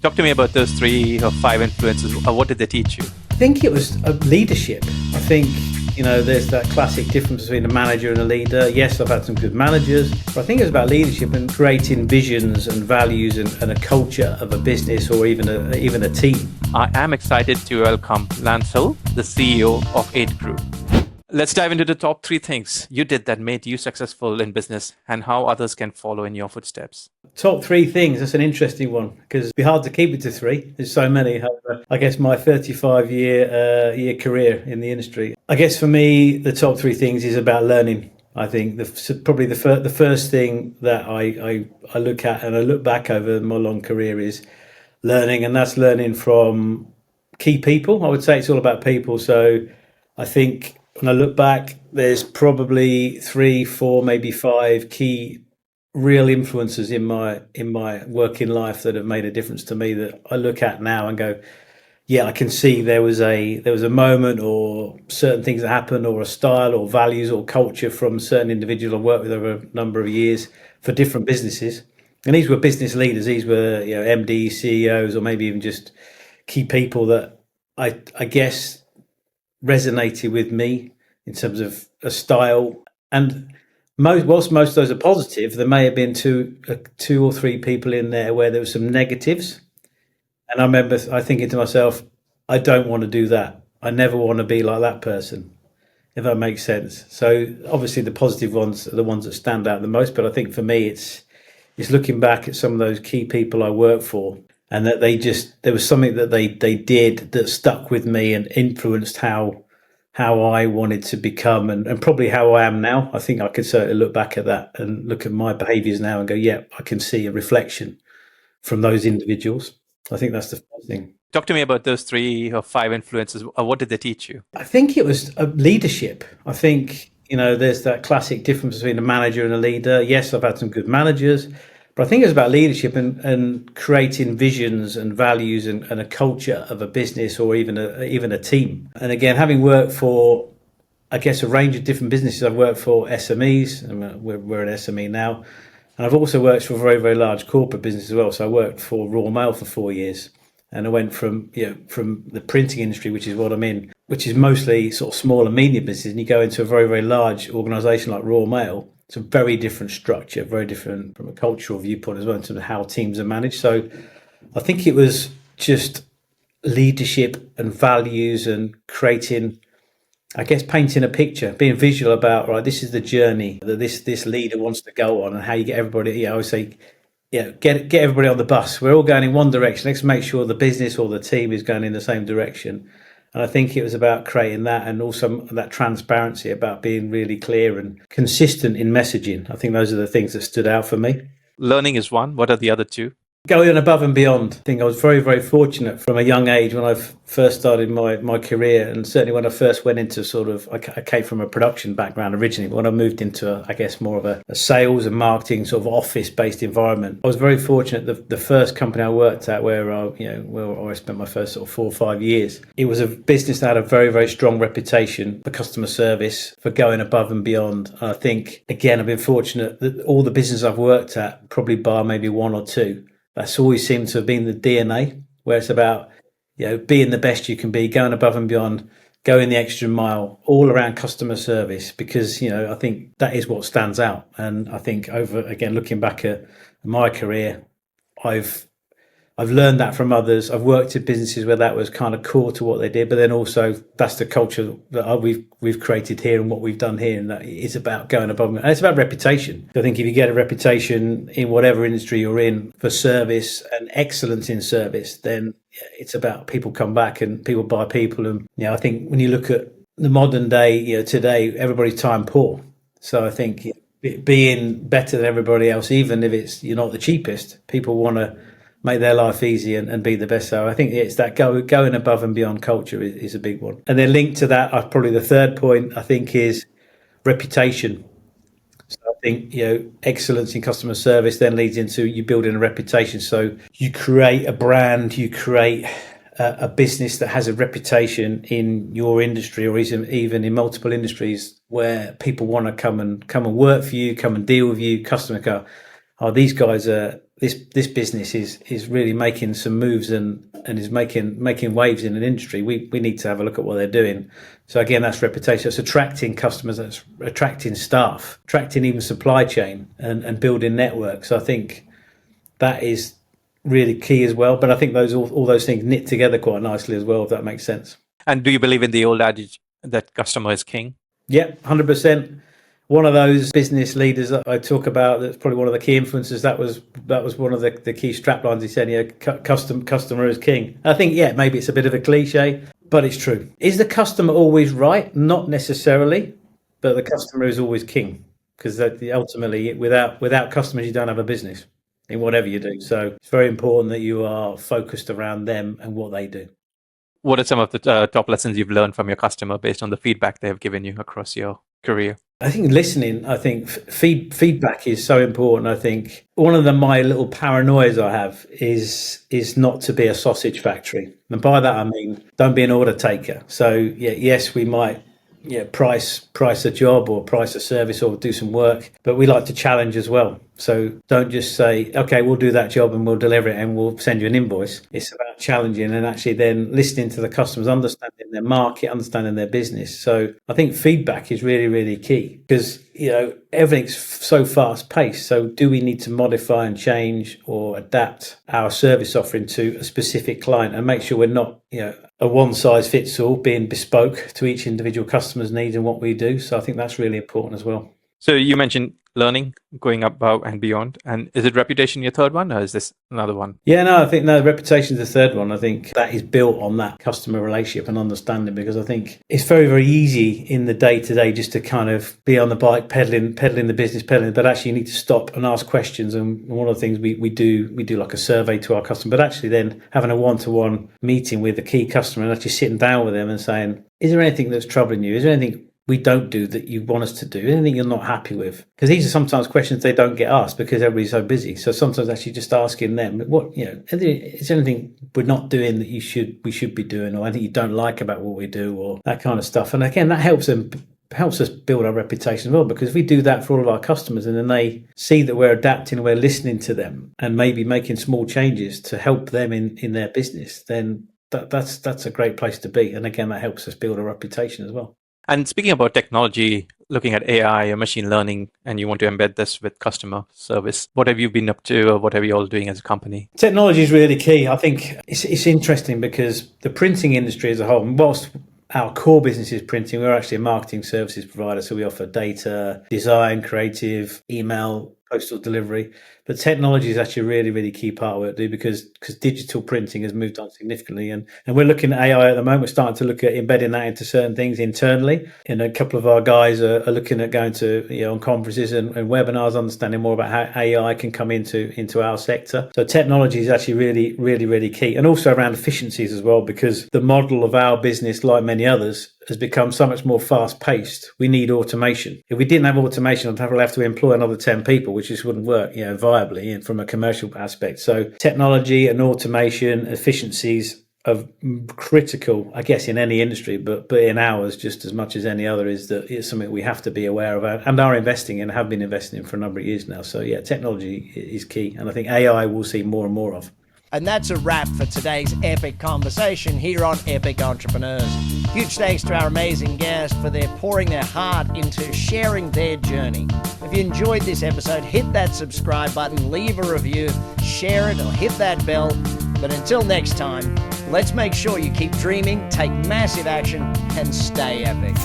Talk to me about those 3 or 5 influences. What did they teach you? I think it was leadership. I think, there's that classic difference between a manager and a leader. Yes, I've had some good managers, but I think it's about leadership and creating visions and values and a culture of a business or even a team. I am excited to welcome Lance Hill, the CEO of 8 Group. Let's dive into the top 3 things you did that made you successful in business and how others can follow in your footsteps. Top 3 things, that's an interesting one because it'd be hard to keep it to 3. There's so many. I guess my 35-year career in the industry. I guess for me, the top 3 things is about learning. I think probably the first thing that I look at and I look back over my long career is learning, and that's learning from key people. I would say it's all about people. So I think when I look back, there's probably 3, 4, maybe 5 key real influences in my working life that have made a difference to me that I look at now and go, yeah, I can see there was a moment or certain things that happened or a style or values or culture from certain individuals I've worked with over a number of years for different businesses. And these were business leaders. These were, MDs, CEOs, or maybe even just key people that I guess resonated with me in terms of a style. And whilst most of those are positive, there may have been two or 3 people in there where there were some negatives. And I remember thinking to myself, I don't want to do that. I never want to be like that person, if that makes sense. So obviously the positive ones are the ones that stand out the most. But I think for me, it's looking back at some of those key people I work for, and that there was something that they did that stuck with me and influenced how I wanted to become and probably how I am now. I think I could certainly look back at that and look at my behaviours now and go, yeah, I can see a reflection from those individuals. I think that's the first thing. Talk to me about those 3 or 5 influences. What did they teach you? I think it was leadership. I think, there's that classic difference between a manager and a leader. Yes, I've had some good managers, but I think it's about leadership and creating visions and values and a culture of a business or even a team. And again, having worked for, I guess, a range of different businesses, I've worked for SMEs, and we're an SME now. And I've also worked for a very, very large corporate business as well. So I worked for Royal Mail for 4 years. And I went from the printing industry, which is what I'm in, which is mostly sort of small and medium business. And you go into a very, very large organisation like Royal Mail. It's a very different structure, very different from a cultural viewpoint as well in terms of how teams are managed. So I think it was just leadership and values and creating, I guess, painting a picture, being visual about, right, this is the journey that this leader wants to go on and how you get everybody, I would say, get everybody on the bus. We're all going in one direction. Let's make sure the business or the team is going in the same direction. And I think it was about creating that and also that transparency, about being really clear and consistent in messaging. I think those are the things that stood out for me. Learning is one. What are the other 2? Going above and beyond. I think I was very, very fortunate from a young age when I first started my career, and certainly when I first went into I came from a production background originally, but when I moved into, I guess, more of a sales and marketing sort of office-based environment, I was very fortunate. The first company I worked at where I spent my first sort of 4 or 5 years, it was a business that had a very, very strong reputation for customer service, for going above and beyond. And I think, again, I've been fortunate that all the businesses I've worked at, probably bar maybe 1 or 2, that's always seemed to have been the DNA, where it's about, being the best you can be, going above and beyond, going the extra mile, all around customer service, because, I think that is what stands out. And I think looking back at my career, I've learned that from others. I've worked in businesses where that was kind of core to what they did, but then also that's the culture that we've created here and what we've done here, and that is about going above. And it's about reputation. I think if you get a reputation in whatever industry you're in for service and excellence in service, then it's about people come back and people buy people. And I think when you look at the modern day, today, everybody's time poor. So I think being better than everybody else, even if you're not the cheapest, people want to make their life easy and be the best. So I think it's that going above and beyond culture is a big one. And then linked to that, probably the third point, I think, is reputation. So I think, excellence in customer service then leads into you building a reputation. So you create a brand, you create a business that has a reputation in your industry or even in multiple industries where people want to come and work for you, come and deal with you, customer care. Oh, these guys are this business is really making some moves and is making waves in an industry, we need to have a look at what they're doing. So again, that's reputation. It's attracting customers, that's attracting staff, attracting even supply chain and building networks. I think that is really key as well. But I think all those things knit together quite nicely as well, if that makes sense. And do you believe in the old adage that customer is king? Yeah, 100%. One of those business leaders that I talk about, that's probably one of the key influences, that was one of the key straplines. He said, customer is king. I think, maybe it's a bit of a cliche, but it's true. Is the customer always right? Not necessarily, but the customer is always king, because ultimately, without customers, you don't have a business in whatever you do. So it's very important that you are focused around them and what they do. What are some of the top lessons you've learned from your customer based on the feedback they have given you across your career? I think listening, feedback is so important. I think one of my little paranoias I have is not to be a sausage factory. And by that, I mean, don't be an order taker. So yes, we might price a job or price a service or do some work, but we like to challenge as well. So don't just say, okay, we'll do that job and we'll deliver it and we'll send you an invoice. It's about challenging and actually then listening to the customers, understanding their market, understanding their business. So I think feedback is really, really key, because, everything's so fast paced. So do we need to modify and change or adapt our service offering to a specific client and make sure we're not, a one size fits all, being bespoke to each individual customer's needs and what we do. So I think that's really important as well. So you mentioned learning, going above and beyond. And is it reputation your third one, or is this another one? Yeah, no, I think reputation is the third one. I think that is built on that customer relationship and understanding, because I think it's very, very easy in the day to day just to kind of be on the bike, pedaling the business, but actually you need to stop and ask questions. And one of the things we do like a survey to our customer, but actually then having a one-to-one meeting with the key customer and actually sitting down with them and saying, is there anything that's troubling you? Is there anything we don't do that you want us to do? Anything you're not happy with? Because these are sometimes questions they don't get asked because everybody's so busy. So sometimes actually just asking them, is there anything we're not doing that we should be doing, or anything you don't like about what we do, or that kind of stuff. And again, that helps us build our reputation as well, because if we do that for all of our customers and then they see that we're adapting, we're listening to them and maybe making small changes to help them in their business, then that's a great place to be. And again, that helps us build a reputation as well. And speaking about technology, looking at AI or machine learning, and you want to embed this with customer service, what have you been up to, or what are you all doing as a company? Technology is really key. I think it's interesting because the printing industry as a whole, whilst our core business is printing, we're actually a marketing services provider. So we offer data, design, creative, email, postal delivery. But technology is actually a really, really key part of what we do, because digital printing has moved on significantly. And we're looking at AI at the moment. We're starting to look at embedding that into certain things internally. And a couple of our guys are looking at going to on conferences and webinars, understanding more about how AI can come into our sector. So technology is actually really, really, really key. And also around efficiencies as well, because the model of our business, like many others, has become so much more fast-paced. We need automation. If we didn't have automation, I'd have to employ another 10 people, which just wouldn't work, viably and from a commercial aspect. So technology and automation, efficiencies are critical, I guess, in any industry, but in ours just as much as any other. Is that it's something we have to be aware of and are investing in, have been investing in for a number of years now. So technology is key, and I think AI will see more and more of. And that's a wrap for today's epic conversation here on Epic Entrepreneurs. Huge thanks to our amazing guests for their pouring their heart into sharing their journey. If you enjoyed this episode, hit that subscribe button, leave a review, share it, or hit that bell. But until next time, let's make sure you keep dreaming, take massive action, and stay epic.